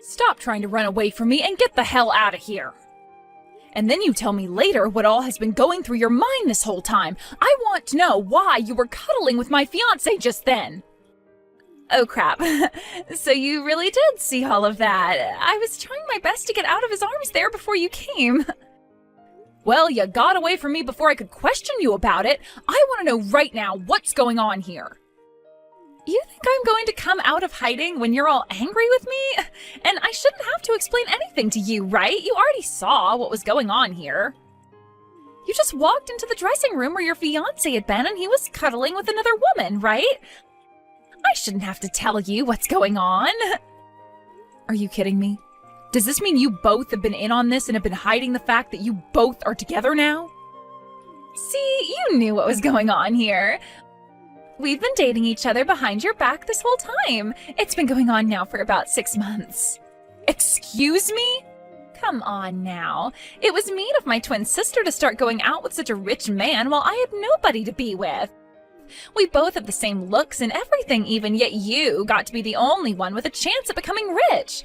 Stop trying to run away from me and get the hell out of here. And then you tell me later what all has been going through your mind this whole time. I want to know why you were cuddling with my fiancé just then. Oh crap. So you really did see all of that. I was trying my best to get out of his arms there before you came. Well, you got away from me before I could question you about it. I want to know right now what's going on here. You think I'm going to come out of hiding when you're all angry with me? And I shouldn't have to explain anything to you, right? You already saw what was going on here. You just walked into the dressing room where your fiancé had been and he was cuddling with another woman, right? I shouldn't have to tell you what's going on. Are you kidding me? Does this mean you both have been in on this and have been hiding the fact that you both are together now? See, you knew what was going on here. We've been dating each other behind your back this whole time. It's been going on now for about 6 months. Excuse me? Come on now. It was mean of my twin sister to start going out with such a rich man while I had nobody to be with. We both have the same looks and everything even, yet you got to be the only one with a chance at becoming rich,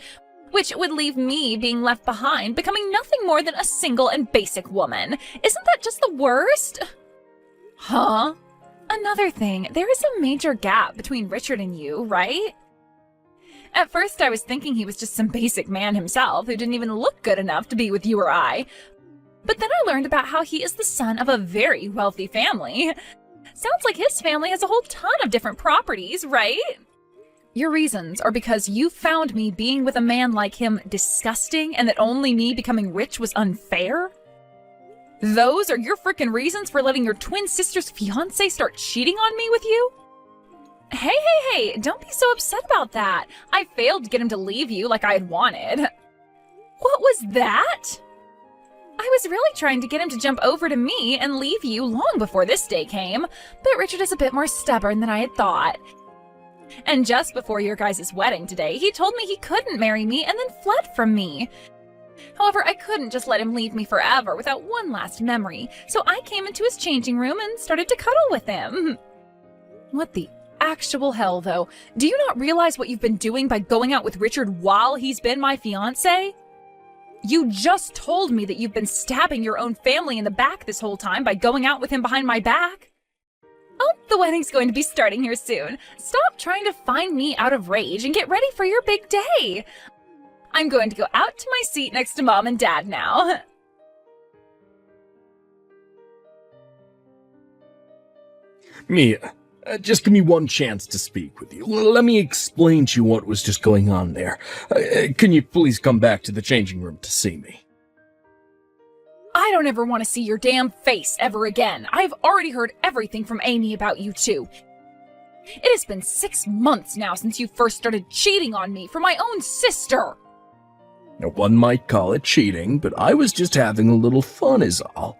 which would leave me being left behind, becoming nothing more than a single and basic woman. Isn't that just the worst? Huh? Another thing, there is a major gap between Richard and you, right? At first I was thinking he was just some basic man himself who didn't even look good enough to be with you or I. But then I learned about how he is the son of a very wealthy family. Sounds like his family has a whole ton of different properties, right? Your reasons are because you found me being with a man like him disgusting and that only me becoming rich was unfair? Those are your frickin' reasons for letting your twin sister's fiancé start cheating on me with you? Hey, don't be so upset about that. I failed to get him to leave you like I had wanted. What was that? I was really trying to get him to jump over to me and leave you long before this day came, but Richard is a bit more stubborn than I had thought. And just before your guys' wedding today, he told me he couldn't marry me and then fled from me. However, I couldn't just let him leave me forever without one last memory, so I came into his changing room and started to cuddle with him. What the actual hell, though? Do you not realize what you've been doing by going out with Richard while he's been my fiancé? You just told me that you've been stabbing your own family in the back this whole time by going out with him behind my back. Oh, the wedding's going to be starting here soon. Stop trying to find me out of rage and get ready for your big day. I'm going to go out to my seat next to Mom and Dad now. Mia, just give me one chance to speak with you. Let me explain to you what was just going on there. Can you please come back to the changing room to see me? I don't ever want to see your damn face ever again. I've already heard everything from Amy about you two. It has been 6 months now since you first started cheating on me for my own sister. Now, one might call it cheating, but I was just having a little fun is all.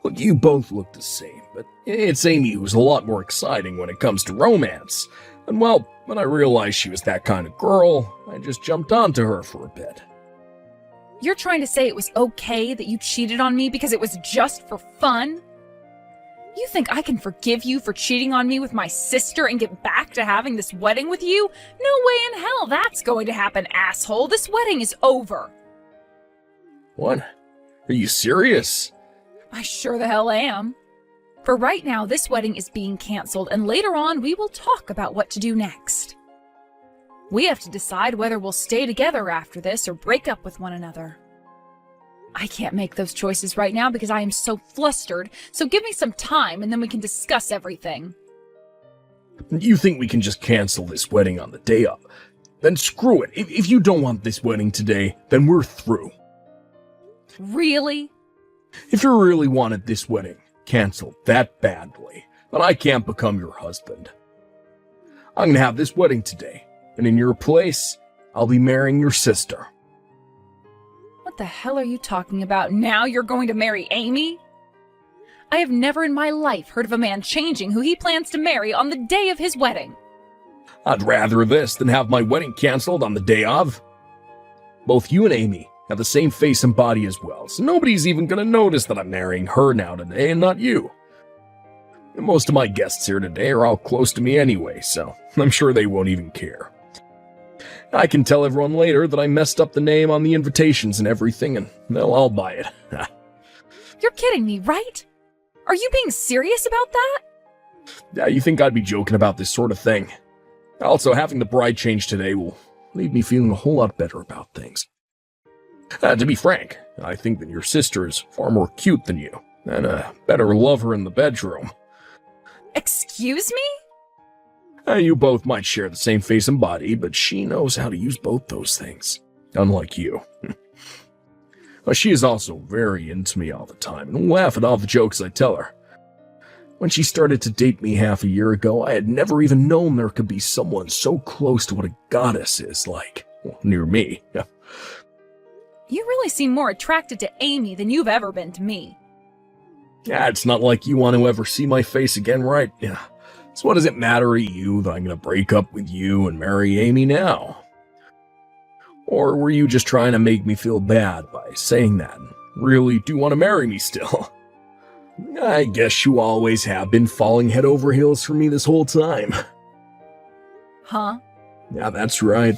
Look, you both look the same, but it's Amy who's a lot more exciting when it comes to romance. And well, when I realized she was that kind of girl, I just jumped onto her for a bit. You're trying to say it was okay that you cheated on me because it was just for fun? You think I can forgive you for cheating on me with my sister and get back to having this wedding with you? No way in hell that's going to happen, asshole. This wedding is over. What? Are you serious? I sure the hell am. For right now, this wedding is being canceled, and later on we will talk about what to do next. We have to decide whether we'll stay together after this or break up with one another. I can't make those choices right now because I am so flustered, so give me some time and then we can discuss everything. You think we can just cancel this wedding on the day of? Then screw it. If you don't want this wedding today, then we're through. Really? If you really wanted this wedding canceled that badly, then I can't become your husband. I'm gonna have this wedding today, and in your place, I'll be marrying your sister. What the hell are you talking about? Now you're going to marry Amy? I have never in my life heard of a man changing who he plans to marry on the day of his wedding. I'd rather this than have my wedding canceled on the day of. Both you and Amy have the same face and body as well, so nobody's even gonna notice that I'm marrying her now today and not you. Most of my guests here today are all close to me anyway, so I'm sure they won't even care. I can tell everyone later that I messed up the name on the invitations and everything, and they'll all buy it. You're kidding me, right? Are you being serious about that? Yeah, you think I'd be joking about this sort of thing? Also, having the bride change today will leave me feeling a whole lot better about things. To be frank, I think that your sister is far more cute than you, and a better lover in the bedroom. Excuse me? You both might share the same face and body, but she knows how to use both those things, unlike you. She is also very into me all the time, and will laugh at all the jokes I tell her. When she started to date me half a year ago, I had never even known there could be someone so close to what a goddess is like. Well, near me. You really seem more attracted to Amy than you've ever been to me. It's not like you want to ever see my face again, right? So what does it matter to you that I'm going to break up with you and marry Amy now? Or were you just trying to make me feel bad by saying that and really do want to marry me still? I guess you always have been falling head over heels for me this whole time. Huh? Yeah, that's right.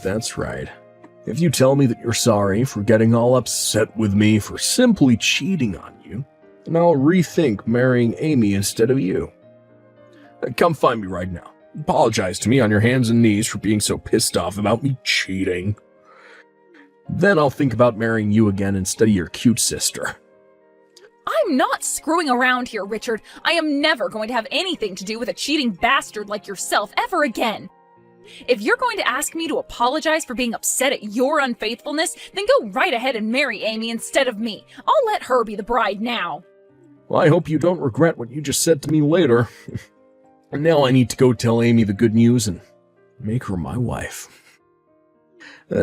If you tell me that you're sorry for getting all upset with me for simply cheating on you, then I'll rethink marrying Amy instead of you. Come find me right now. Apologize to me on your hands and knees for being so pissed off about me cheating. Then I'll think about marrying you again instead of your cute sister. I'm not screwing around here, Richard. I am never going to have anything to do with a cheating bastard like yourself ever again. If you're going to ask me to apologize for being upset at your unfaithfulness, then go right ahead and marry Amy instead of me. I'll let her be the bride now. Well, I hope you don't regret what you just said to me later. And now I need to go tell Amy the good news and make her my wife.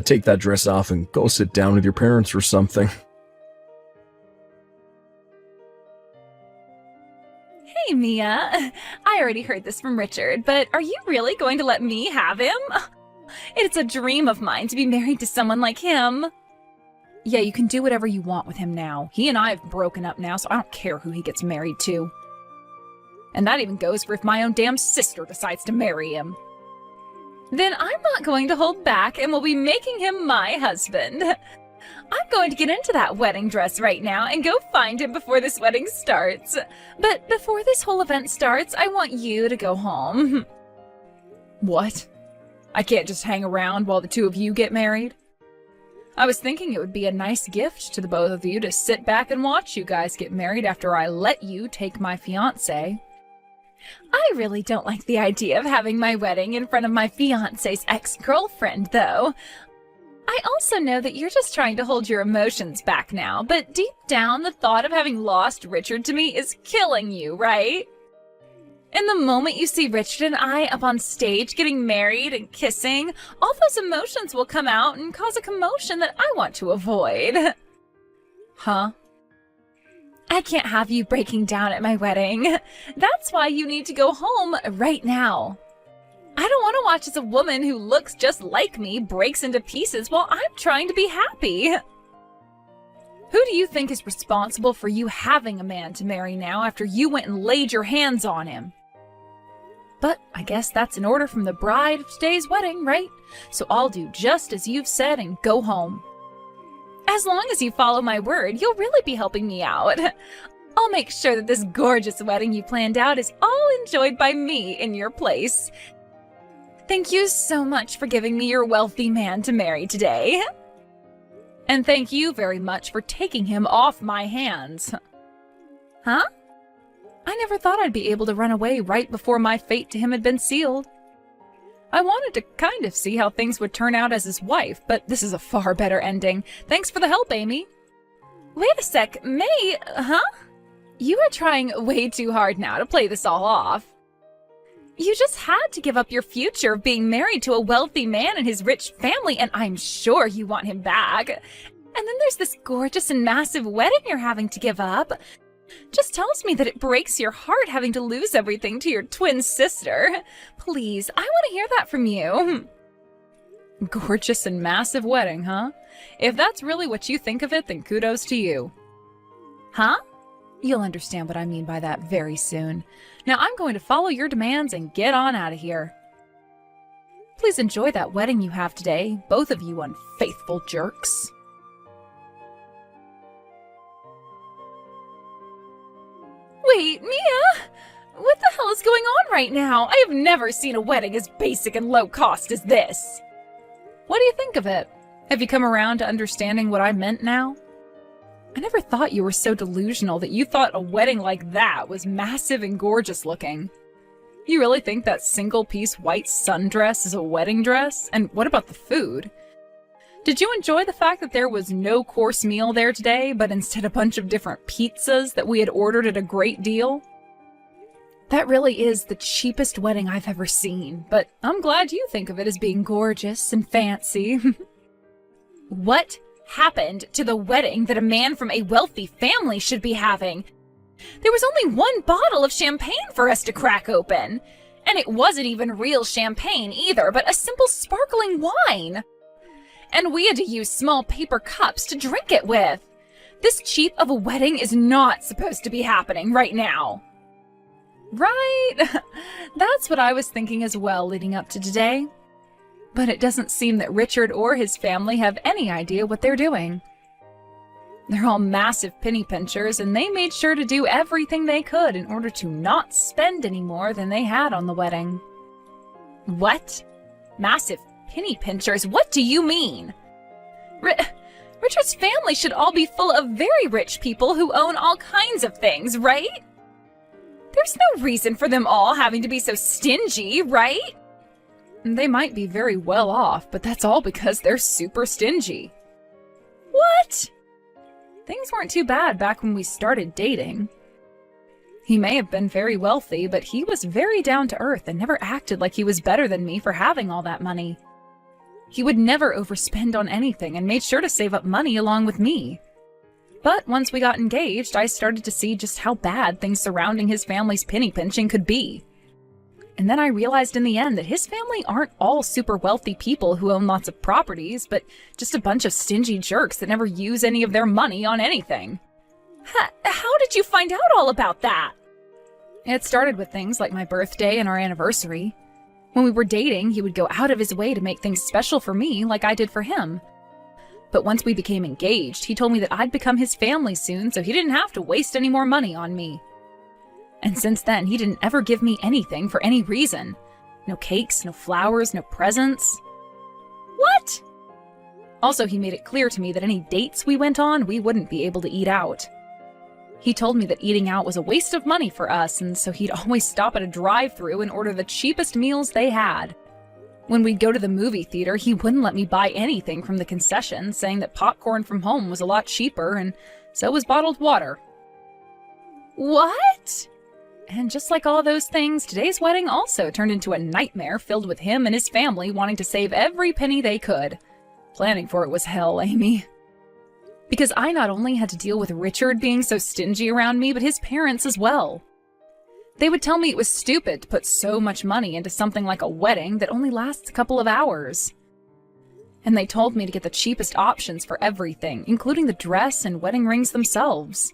Take that dress off and go sit down with your parents or something. Hey, Mia. I already heard this from Richard, but are you really going to let me have him? It's a dream of mine to be married to someone like him. Yeah, you can do whatever you want with him now. He and I have broken up now, so I don't care who he gets married to. And that even goes for if my own damn sister decides to marry him. Then I'm not going to hold back and will be making him my husband. I'm going to get into that wedding dress right now and go find him before this wedding starts. But before this whole event starts, I want you to go home. What? I can't just hang around while the two of you get married? I was thinking it would be a nice gift to the both of you to sit back and watch you guys get married after I let you take my fiancé. I really don't like the idea of having my wedding in front of my fiancé's ex-girlfriend, though. I also know that you're just trying to hold your emotions back now, but deep down, the thought of having lost Richard to me is killing you, right? And the moment you see Richard and I up on stage getting married and kissing, all those emotions will come out and cause a commotion that I want to avoid. Huh? I can't have you breaking down at my wedding. That's why you need to go home right now. I don't want to watch as a woman who looks just like me breaks into pieces while I'm trying to be happy. Who do you think is responsible for you having a man to marry now after you went and laid your hands on him? But I guess that's an order from the bride of today's wedding, right? So I'll do just as you've said and go home. As long as you follow my word, you'll really be helping me out. I'll make sure that this gorgeous wedding you planned out is all enjoyed by me in your place. Thank you so much for giving me your wealthy man to marry today. And thank you very much for taking him off my hands. Huh? I never thought I'd be able to run away right before my fate to him had been sealed. I wanted to kind of see how things would turn out as his wife, but this is a far better ending. Thanks for the help, Amy. Wait a sec, May, huh? You are trying way too hard now to play this all off. You just had to give up your future of being married to a wealthy man and his rich family, and I'm sure you want him back. And then there's this gorgeous and massive wedding you're having to give up. Just tells me that it breaks your heart having to lose everything to your twin sister. Please, I want to hear that from you. Gorgeous and massive wedding, huh? If that's really what you think of it, then kudos to you. Huh? You'll understand what I mean by that very soon. Now I'm going to follow your demands and get on out of here. Please enjoy that wedding you have today, both of you unfaithful jerks. Wait, Mia! What the hell is going on right now? I have never seen a wedding as basic and low cost as this. What do you think of it? Have you come around to understanding what I meant now? I never thought you were so delusional that you thought a wedding like that was massive and gorgeous looking. You really think that single-piece white sundress is a wedding dress? And what about the food? Did you enjoy the fact that there was no course meal there today, but instead a bunch of different pizzas that we had ordered at a great deal? That really is the cheapest wedding I've ever seen, but I'm glad you think of it as being gorgeous and fancy. What happened to the wedding that a man from a wealthy family should be having? There was only one bottle of champagne for us to crack open. And it wasn't even real champagne either, but a simple sparkling wine. And we had to use small paper cups to drink it with. This cheap of a wedding is not supposed to be happening right now. Right? That's what I was thinking as well leading up to today. But it doesn't seem that Richard or his family have any idea what they're doing. They're all massive penny pinchers, and they made sure to do everything they could in order to not spend any more than they had on the wedding. What? Massive penny pinchers? What do you mean? Richard's family should all be full of very rich people who own all kinds of things, right? There's no reason for them all having to be so stingy, right? They might be very well off, but that's all because they're super stingy. What? Things weren't too bad back when we started dating. He may have been very wealthy, but he was very down to earth and never acted like he was better than me for having all that money. He would never overspend on anything and made sure to save up money along with me. But once we got engaged, I started to see just how bad things surrounding his family's penny pinching could be. And then I realized in the end that his family aren't all super wealthy people who own lots of properties, but just a bunch of stingy jerks that never use any of their money on anything. How did you find out all about that? It started with things like my birthday and our anniversary. When we were dating, he would go out of his way to make things special for me like I did for him. But once we became engaged, he told me that I'd become his family soon, so he didn't have to waste any more money on me. And since then, he didn't ever give me anything for any reason. No cakes, no flowers, no presents. What? Also, he made it clear to me that any dates we went on, we wouldn't be able to eat out. He told me that eating out was a waste of money for us, and so he'd always stop at a drive-thru and order the cheapest meals they had. When we'd go to the movie theater, he wouldn't let me buy anything from the concession, saying that popcorn from home was a lot cheaper, and so was bottled water. What? And just like all those things, today's wedding also turned into a nightmare filled with him and his family wanting to save every penny they could. Planning for it was hell, Amy. Because I not only had to deal with Richard being so stingy around me, but his parents as well. They would tell me it was stupid to put so much money into something like a wedding that only lasts a couple of hours. And they told me to get the cheapest options for everything, including the dress and wedding rings themselves.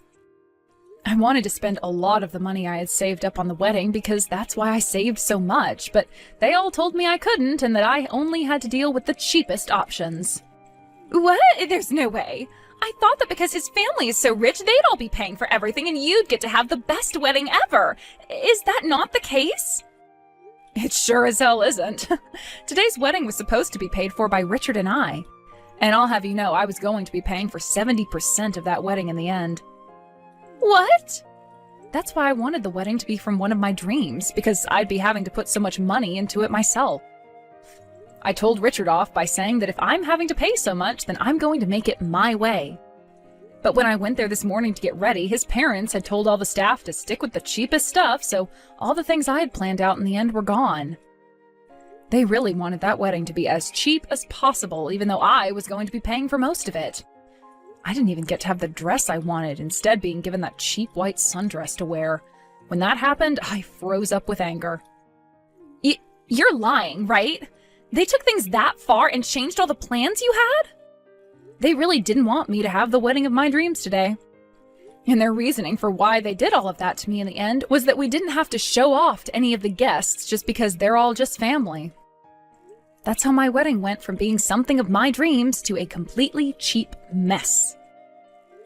I wanted to spend a lot of the money I had saved up on the wedding because that's why I saved so much, but they all told me I couldn't and that I only had to deal with the cheapest options. What? There's no way. I thought that because his family is so rich, they'd all be paying for everything and you'd get to have the best wedding ever. Is that not the case? It sure as hell isn't. Today's wedding was supposed to be paid for by Richard and I. And I'll have you know I was going to be paying for 70% of that wedding in the end. What? That's why I wanted the wedding to be from one of my dreams, because I'd be having to put so much money into it myself. I told Richard off by saying that if I'm having to pay so much, then I'm going to make it my way. But when I went there this morning to get ready, his parents had told all the staff to stick with the cheapest stuff, so all the things I had planned out in the end were gone. They really wanted that wedding to be as cheap as possible, even though I was going to be paying for most of it. I didn't even get to have the dress I wanted, instead being given that cheap white sundress to wear. When that happened, I froze up with anger. You're lying, right? They took things that far and changed all the plans you had? They really didn't want me to have the wedding of my dreams today. And their reasoning for why they did all of that to me in the end was that we didn't have to show off to any of the guests just because they're all just family. That's how my wedding went from being something of my dreams to a completely cheap mess.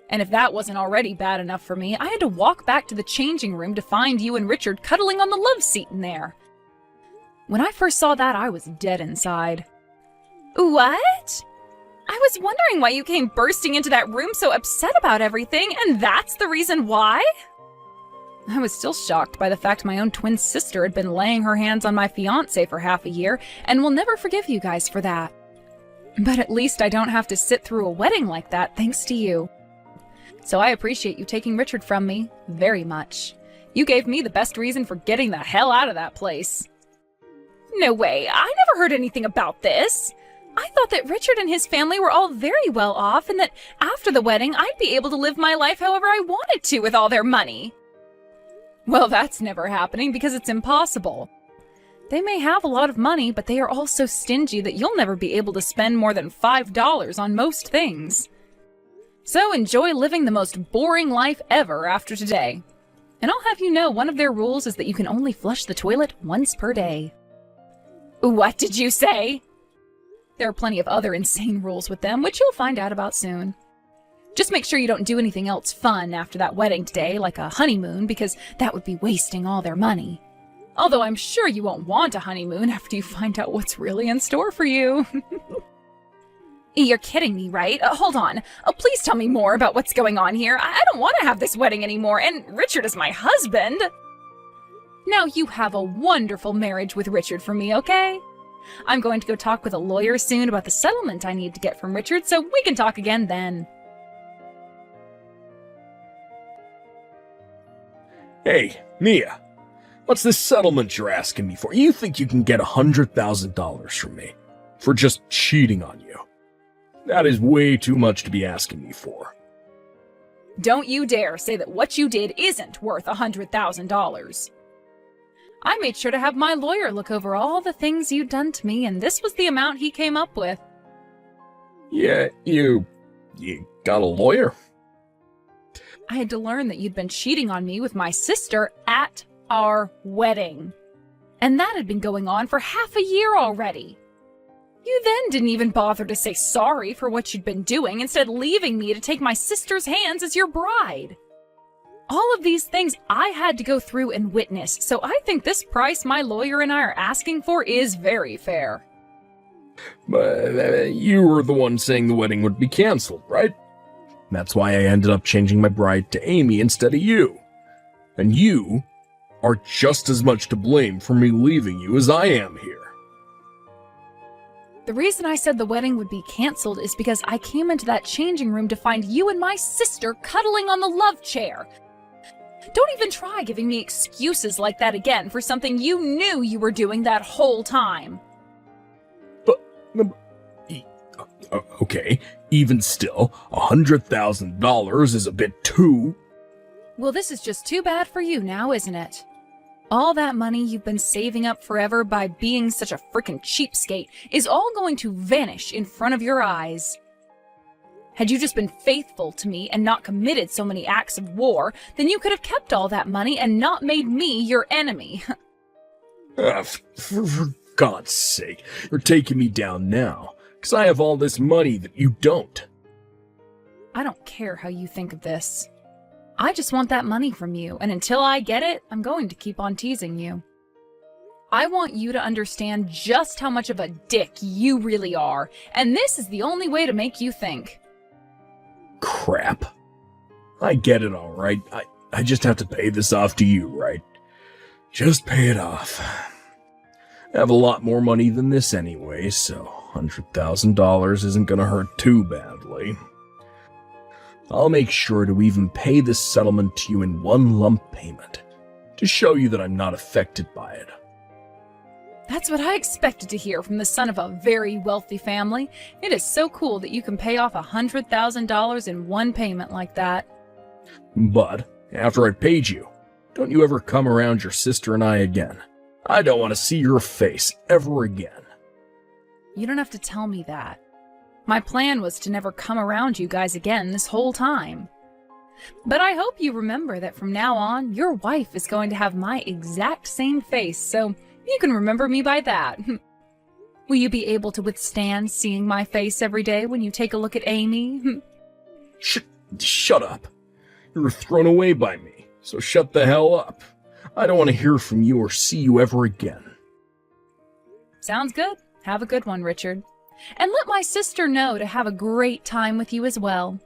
And if that wasn't already bad enough for me, I had to walk back to the changing room to find you and Richard cuddling on the love seat in there. When I first saw that, I was dead inside. What? I was wondering why you came bursting into that room so upset about everything, and that's the reason why? I was still shocked by the fact my own twin sister had been laying her hands on my fiancé for half a year, and will never forgive you guys for that. But at least I don't have to sit through a wedding like that thanks to you. So I appreciate you taking Richard from me very much. You gave me the best reason for getting the hell out of that place. No way, I never heard anything about this. I thought that Richard and his family were all very well off and that after the wedding I'd be able to live my life however I wanted to with all their money. Well, that's never happening because it's impossible. They may have a lot of money, but they are all so stingy that you'll never be able to spend more than $5 on most things. So enjoy living the most boring life ever after today. And I'll have you know one of their rules is that you can only flush the toilet once per day. What did you say? There are plenty of other insane rules with them, which you'll find out about soon. Just make sure you don't do anything else fun after that wedding today, like a honeymoon, because that would be wasting all their money. Although I'm sure you won't want a honeymoon after you find out what's really in store for you. You're kidding me, right? Hold on. Please tell me more about what's going on here. I don't want to have this wedding anymore, and Richard is my husband. Now you have a wonderful marriage with Richard for me, okay? I'm going to go talk with a lawyer soon about the settlement I need to get from Richard, so we can talk again then. Hey, Mia, what's this settlement you're asking me for? You think you can get $100,000 from me for just cheating on you? That is way too much to be asking me for. Don't you dare say that what you did isn't worth $100,000. I made sure to have my lawyer look over all the things you'd done to me, and this was the amount he came up with. Yeah, you got a lawyer? I had to learn that you'd been cheating on me with my sister at our wedding. And that had been going on for half a year already. You then didn't even bother to say sorry for what you'd been doing, instead leaving me to take my sister's hands as your bride. All of these things I had to go through and witness, so I think this price my lawyer and I are asking for is very fair. But you were the one saying the wedding would be canceled, right? That's why I ended up changing my bride to Amy instead of you. And you are just as much to blame for me leaving you as I am here. The reason I said the wedding would be canceled is because I came into that changing room to find you and my sister cuddling on the love chair. Don't even try giving me excuses like that again for something you knew you were doing that whole time. But, okay, even still, $100,000 is a bit too... Well, this is just too bad for you now, isn't it? All that money you've been saving up forever by being such a frickin' cheapskate is all going to vanish in front of your eyes. Had you just been faithful to me and not committed so many acts of war, then you could have kept all that money and not made me your enemy. For God's sake, you're taking me down now, because I have all this money that you don't. I don't care how you think of this. I just want that money from you, and until I get it, I'm going to keep on teasing you. I want you to understand just how much of a dick you really are, and this is the only way to make you think. Crap. I get it all right. I just have to pay this off to you, right? Just pay it off. I have a lot more money than this anyway, so $100,000 isn't gonna hurt too badly. I'll make sure to even pay this settlement to you in one lump payment, to show you that I'm not affected by it. That's what I expected to hear from the son of a very wealthy family. It is so cool that you can pay off $100,000 in one payment like that. But, after I paid you, don't you ever come around your sister and I again. I don't want to see your face ever again. You don't have to tell me that. My plan was to never come around you guys again this whole time. But I hope you remember that from now on, your wife is going to have my exact same face, so you can remember me by that. Will you be able to withstand seeing my face every day when you take a look at Amy? Shut up. You were thrown away by me, so shut the hell up. I don't want to hear from you or see you ever again. Sounds good. Have a good one, Richard. And let my sister know to have a great time with you as well.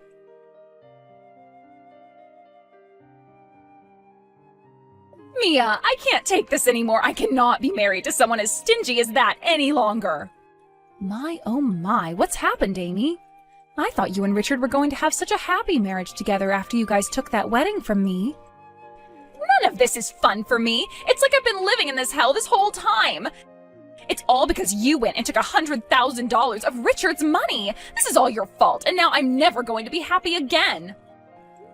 Mia, I can't take this anymore. I cannot be married to someone as stingy as that any longer. My, oh my, what's happened, Amy? I thought you and Richard were going to have such a happy marriage together after you guys took that wedding from me. None of this is fun for me. It's like I've been living in this hell this whole time. It's all because you went and took $100,000 of Richard's money. This is all your fault, and now I'm never going to be happy again.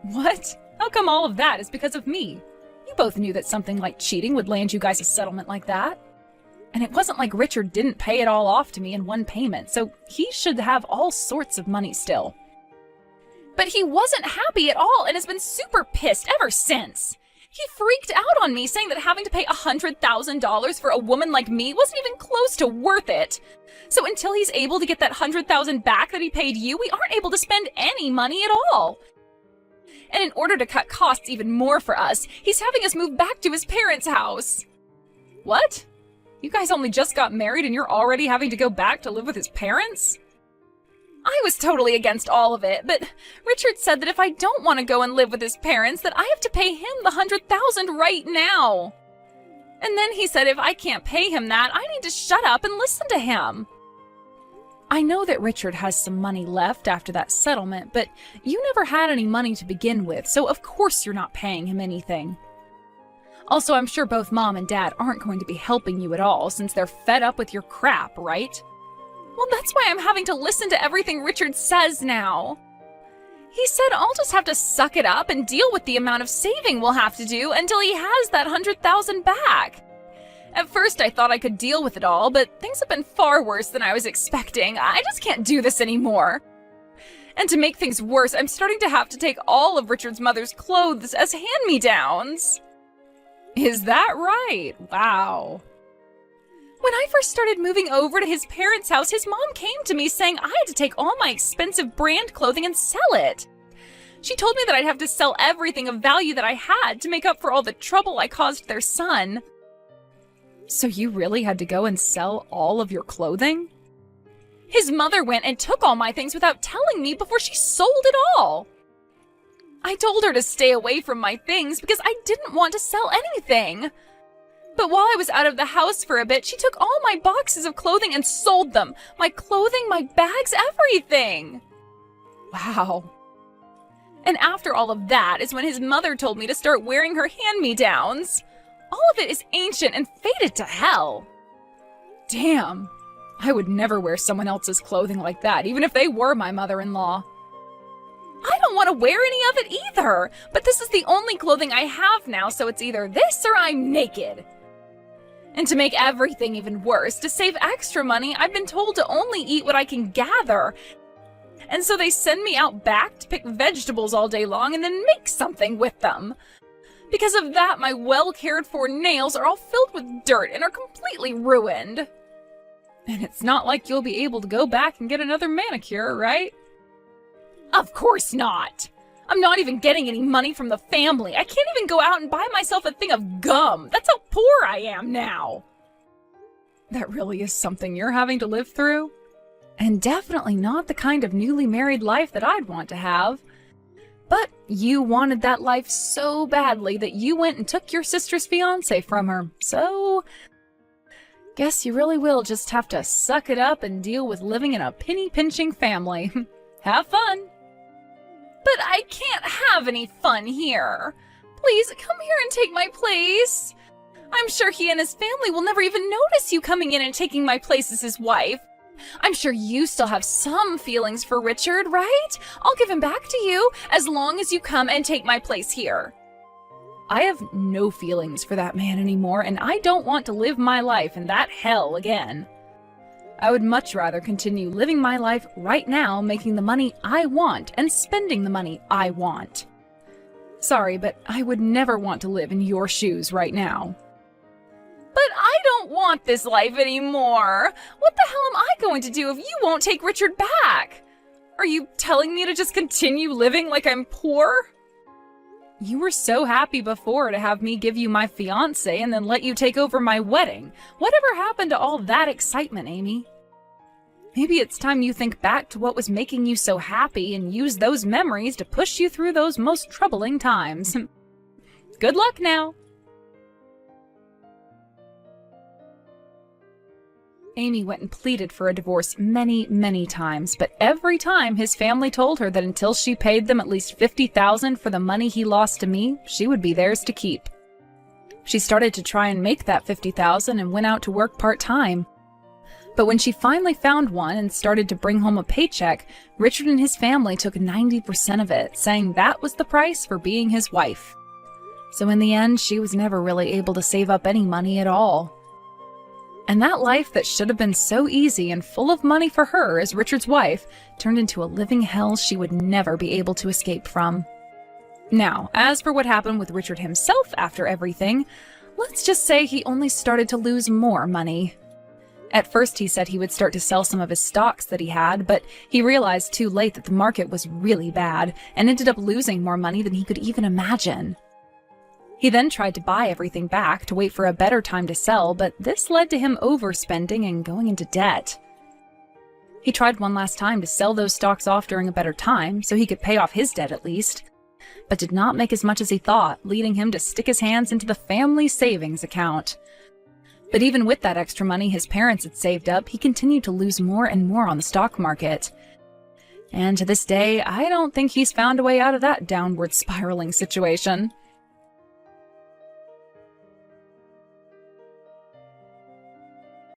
What? How come all of that is because of me? You both knew that something like cheating would land you guys a settlement like that. And it wasn't like Richard didn't pay it all off to me in one payment, so he should have all sorts of money still. But he wasn't happy at all and has been super pissed ever since. He freaked out on me, saying that having to pay $100,000 for a woman like me wasn't even close to worth it. So until he's able to get that $100,000 back that he paid you, we aren't able to spend any money at all. And in order to cut costs even more for us, he's having us move back to his parents' house. What? You guys only just got married and you're already having to go back to live with his parents? I was totally against all of it, but Richard said that if I don't want to go and live with his parents, that I have to pay him the $100,000 right now. And then he said if I can't pay him that, I need to shut up and listen to him. I know that Richard has some money left after that settlement, but you never had any money to begin with, so of course you're not paying him anything. Also, I'm sure both Mom and Dad aren't going to be helping you at all since they're fed up with your crap, right? Well, that's why I'm having to listen to everything Richard says now. He said I'll just have to suck it up and deal with the amount of saving we'll have to do until he has that $100,000 back. At first, I thought I could deal with it all, but things have been far worse than I was expecting. I just can't do this anymore. And to make things worse, I'm starting to have to take all of Richard's mother's clothes as hand-me-downs. Is that right? Wow. When I first started moving over to his parents' house, his mom came to me saying I had to take all my expensive brand clothing and sell it. She told me that I'd have to sell everything of value that I had to make up for all the trouble I caused their son. So you really had to go and sell all of your clothing? His mother went and took all my things without telling me before she sold it all. I told her to stay away from my things because I didn't want to sell anything. But while I was out of the house for a bit, she took all my boxes of clothing and sold them. My clothing, my bags, everything. Wow. And after all of that is when his mother told me to start wearing her hand-me-downs. All of it is ancient and faded to hell. Damn. I would never wear someone else's clothing like that, even if they were my mother-in-law. I don't want to wear any of it either, but this is the only clothing I have now, so it's either this or I'm naked. And to make everything even worse, to save extra money, I've been told to only eat what I can gather. And so they send me out back to pick vegetables all day long and then make something with them. Because of that, my well-cared-for nails are all filled with dirt and are completely ruined. And it's not like you'll be able to go back and get another manicure, right? Of course not! I'm not even getting any money from the family. I can't even go out and buy myself a thing of gum. That's how poor I am now. That really is something you're having to live through? And definitely not the kind of newly married life that I'd want to have. But you wanted that life so badly that you went and took your sister's fiancé from her. So, guess you really will just have to suck it up and deal with living in a penny-pinching family. Have fun! But I can't have any fun here. Please, come here and take my place. I'm sure he and his family will never even notice you coming in and taking my place as his wife. I'm sure you still have some feelings for Richard, right? I'll give him back to you, as long as you come and take my place here. I have no feelings for that man anymore, and I don't want to live my life in that hell again. I would much rather continue living my life right now, making the money I want and spending the money I want. Sorry, but I would never want to live in your shoes right now. But I don't want this life anymore. What the hell am I going to do if you won't take Richard back? Are you telling me to just continue living like I'm poor? You were so happy before to have me give you my fiancé and then let you take over my wedding. Whatever happened to all that excitement, Amy? Maybe it's time you think back to what was making you so happy and use those memories to push you through those most troubling times. Good luck now. Amy went and pleaded for a divorce many, many times, but every time his family told her that until she paid them at least $50,000 for the money he lost to me, she would be theirs to keep. She started to try and make that $50,000 and went out to work part-time. But when she finally found one and started to bring home a paycheck, Richard and his family took 90% of it, saying that was the price for being his wife. So in the end, she was never really able to save up any money at all. And that life that should have been so easy and full of money for her as Richard's wife turned into a living hell she would never be able to escape from. Now, as for what happened with Richard himself after everything, let's just say he only started to lose more money. At first he said he would start to sell some of his stocks that he had, but he realized too late that the market was really bad and ended up losing more money than he could even imagine. He then tried to buy everything back to wait for a better time to sell, but this led to him overspending and going into debt. He tried one last time to sell those stocks off during a better time, so he could pay off his debt at least, but did not make as much as he thought, leading him to stick his hands into the family savings account. But even with that extra money his parents had saved up, he continued to lose more and more on the stock market. And to this day, I don't think he's found a way out of that downward spiraling situation.